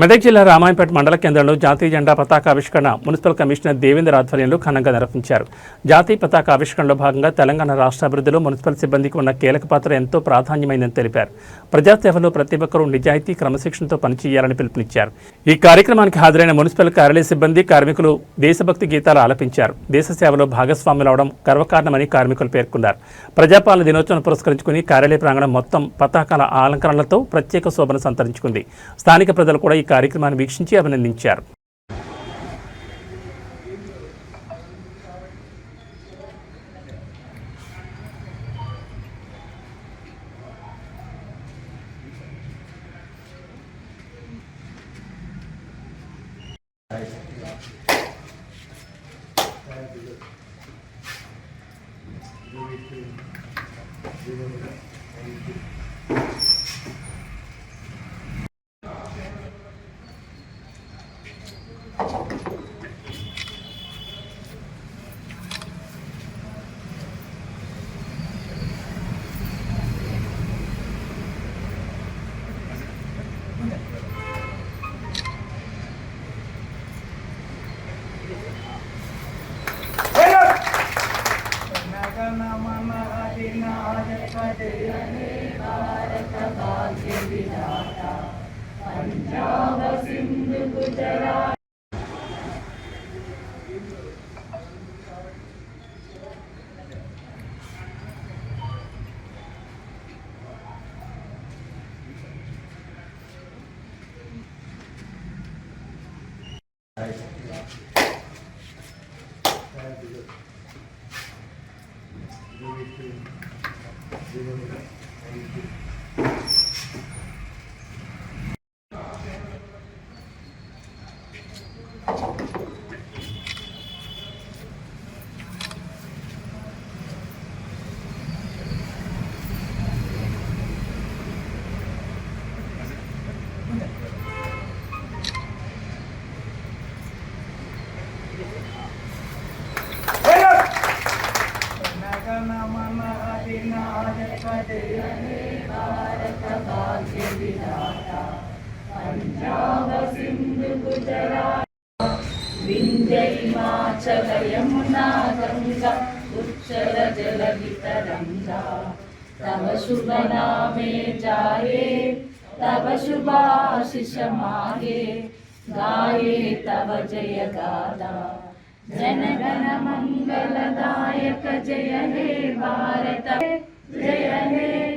మెదక్ జిల్లా రామాయంపేట మండల కేంద్రంలో జాతీయ జెండా పతాకావిష్కరణ మున్సిపల్ కమిషనర్ దేవేందర్ ఆధ్వర్యంలో ఘనంగా నిర్వహించారు. జాతీయ పతాక ఆవిష్కరణలో భాగంగా తెలంగాణ రాష్ట్ర అభివృద్ధిలో మున్సిపల్ సిబ్బందికి ఉన్న కీలక పాత్ర ఎంతో ప్రాధాన్యమైందని తెలిపారు. ప్రజాసేవలో ప్రతి ఒక్కరూ నిజాయితీ క్రమశిక్షణతో పనిచేయాలని పిలుపునిచ్చారు. ఈ కార్యక్రమానికి హాజరైన మున్సిపల్ కార్యాలయ సిబ్బంది కార్మికులు దేశభక్తి గీతాలు ఆలపించారు. దేశ సేవలో భాగస్వాములవడం గర్వకారణమని కార్మికులు పేర్కొన్నారు. ప్రజాపాలన దినోత్సవం పురస్కరించుకుని కార్యాలయ ప్రాంగణం మొత్తం పతాకాల అలంకరణలతో ప్రత్యేక శోభను సంతరించుకుంది. స్థానిక ప్రజలు కూడా ఈ కార్యక్రమాన్ని వీక్షించి అభినందించారు. पंजाब सिंध गुजरात पंजाब सिंध गुजरात विंध्य हिमाचल यमुना गंगा उच्चल जलवितरंगा तव शुभ नामे जाये तव शुभाशिष मागे गाये तव जय गाथा जनगण मंगलदायक जय हे भारत जय हे